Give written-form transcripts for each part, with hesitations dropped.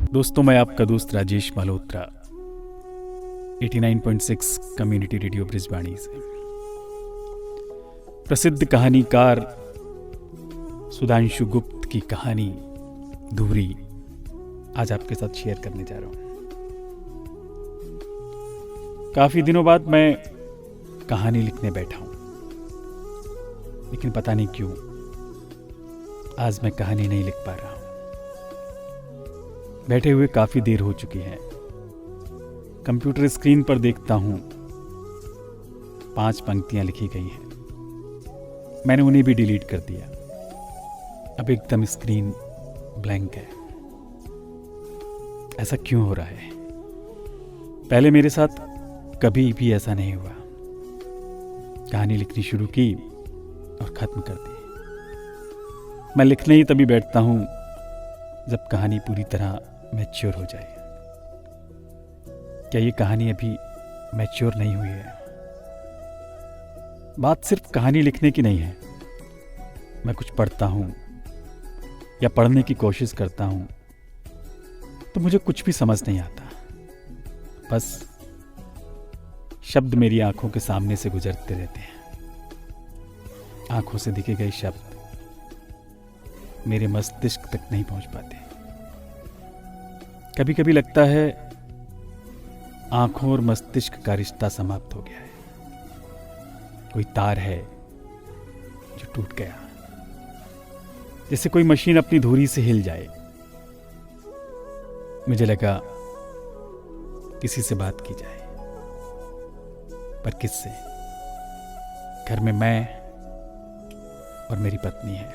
दोस्तों, मैं आपका दोस्त राजेश मल्होत्रा 89.6 कम्युनिटी रेडियो ब्रिजवाणी से। प्रसिद्ध कहानीकार सुधांशु गुप्त की कहानी धुरी आज आपके साथ शेयर करने जा रहा हूं। काफी दिनों बाद मैं कहानी लिखने बैठा हूं, लेकिन पता नहीं क्यों आज मैं कहानी नहीं लिख पा रहा हूं। बैठे हुए काफी देर हो चुकी है। कंप्यूटर स्क्रीन पर देखता हूं 5 पंक्तियां लिखी गई हैं। मैंने उन्हें भी डिलीट कर दिया। अब एकदम स्क्रीन ब्लैंक है। ऐसा क्यों हो रहा है? पहले मेरे साथ कभी भी ऐसा नहीं हुआ। कहानी लिखनी शुरू की और खत्म कर दी। मैं लिखने ही तभी बैठता हूं जब कहानी पूरी तरह मैच्योर हो जाए। क्या ये कहानी अभी मैच्योर नहीं हुई है? बात सिर्फ कहानी लिखने की नहीं है। मैं कुछ पढ़ता हूं या पढ़ने की कोशिश करता हूं तो मुझे कुछ भी समझ नहीं आता। बस शब्द मेरी आंखों के सामने से गुजरते रहते हैं। आंखों से दिखे गए शब्द मेरे मस्तिष्क तक नहीं पहुंच पाते। कभी कभी लगता है आंखों और मस्तिष्क का रिश्ता समाप्त हो गया है। कोई तार है जो टूट गया, जैसे कोई मशीन अपनी धुरी से हिल जाए। मुझे लगा किसी से बात की जाए, पर किससे? घर में मैं और मेरी पत्नी है।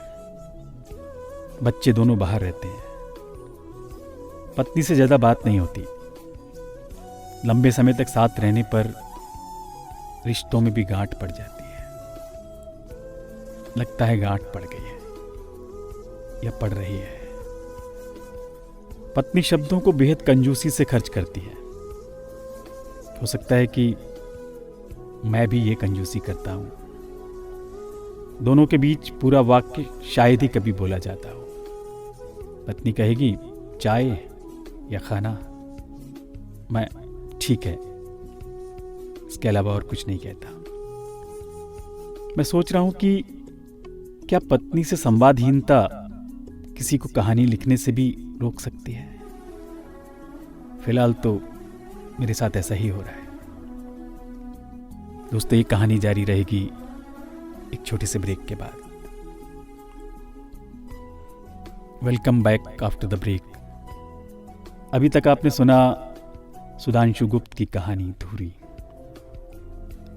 बच्चे दोनों बाहर रहते हैं। पत्नी से ज्यादा बात नहीं होती। लंबे समय तक साथ रहने पर रिश्तों में भी गांठ पड़ जाती है। लगता है गांठ पड़ गई है या पड़ रही है। पत्नी शब्दों को बेहद कंजूसी से खर्च करती है। हो सकता है कि मैं भी ये कंजूसी करता हूं। दोनों के बीच पूरा वाक्य शायद ही कभी बोला जाता हो। पत्नी कहेगी चाय या खाना, मैं ठीक है, इसके अलावा और कुछ नहीं कहता। मैं सोच रहा हूं कि क्या पत्नी से संवादहीनता किसी को कहानी लिखने से भी रोक सकती है? फिलहाल तो मेरे साथ ऐसा ही हो रहा है। दोस्तों, ये कहानी जारी रहेगी एक छोटे से ब्रेक के बाद। Welcome back after the break. अभी तक आपने सुना सुधांशु गुप्त की कहानी धुरी।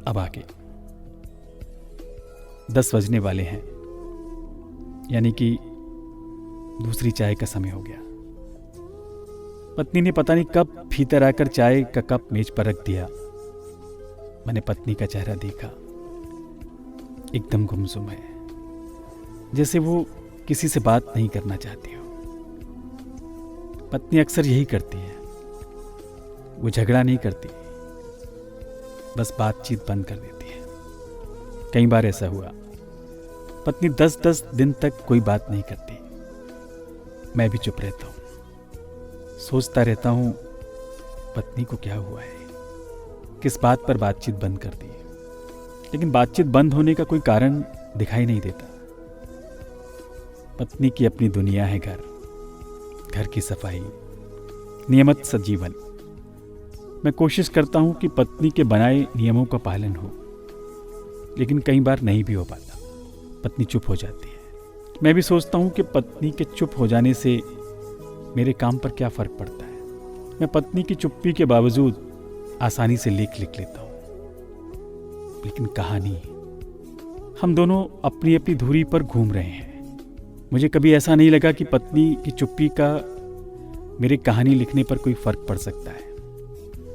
अब आगे 10 बजने वाले हैं, यानी कि दूसरी चाय का समय हो गया। पत्नी ने पता नहीं कब भीतर आकर चाय का कप मेज पर रख दिया। मैंने पत्नी का चेहरा देखा। एकदम गुमसुम है, जैसे वो किसी से बात नहीं करना चाहती हो। पत्नी अक्सर यही करती है। वो झगड़ा नहीं करती, बस बातचीत बंद कर देती है। कई बार ऐसा हुआ, पत्नी 10-10 दिन तक कोई बात नहीं करती। मैं भी चुप रहता हूं। सोचता रहता हूं पत्नी को क्या हुआ है, किस बात पर बातचीत बंद कर दी। लेकिन बातचीत बंद होने का कोई कारण दिखाई नहीं देता। पत्नी की अपनी दुनिया है, घर की सफाई, नियमित सा जीवन। मैं कोशिश करता हूं कि पत्नी के बनाए नियमों का पालन हो, लेकिन कई बार नहीं भी हो पाता। पत्नी चुप हो जाती है। मैं भी सोचता हूं कि पत्नी के चुप हो जाने से मेरे काम पर क्या फर्क पड़ता है। मैं पत्नी की चुप्पी के बावजूद आसानी से लिख लेता हूं। लेकिन कहानी, हम दोनों अपनी अपनी धुरी पर घूम रहे हैं। मुझे कभी ऐसा नहीं लगा कि पत्नी की चुप्पी का मेरी कहानी लिखने पर कोई फर्क पड़ सकता है।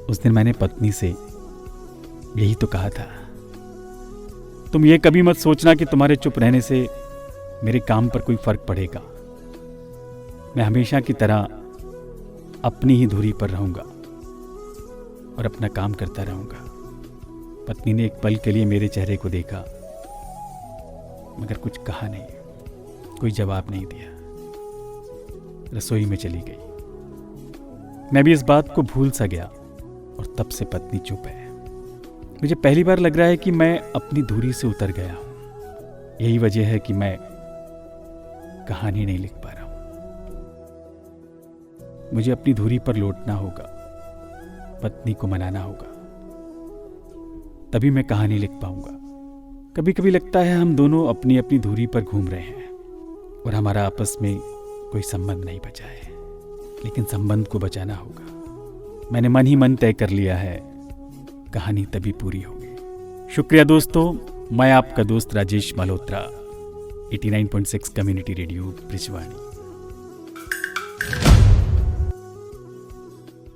उस दिन मैंने पत्नी से यही तो कहा था, तुम ये कभी मत सोचना कि तुम्हारे चुप रहने से मेरे काम पर कोई फर्क पड़ेगा। मैं हमेशा की तरह अपनी ही धुरी पर रहूंगा और अपना काम करता रहूंगा। पत्नी ने एक पल के लिए मेरे चेहरे को देखा, मगर कुछ कहा नहीं, कोई जवाब नहीं दिया। रसोई में चली गई। मैं भी इस बात को भूल सा गया और तब से पत्नी चुप है। मुझे पहली बार लग रहा है कि मैं अपनी दूरी से उतर गया हूं। यही वजह है कि मैं कहानी नहीं लिख पा रहा हूं। मुझे अपनी धुरी पर लौटना होगा, पत्नी को मनाना होगा, तभी मैं कहानी लिख पाऊंगा। कभी कभी लगता है हम दोनों अपनी अपनी धुरी पर घूम रहे हैं और हमारा आपस में कोई संबंध नहीं बचा है, लेकिन संबंध को बचाना होगा। मैंने मन ही मन तय कर लिया है, कहानी तभी पूरी होगी। शुक्रिया दोस्तों, मैं आपका दोस्त राजेश मल्होत्रा, 89.6 कम्युनिटी रेडियो ब्रिजवानी।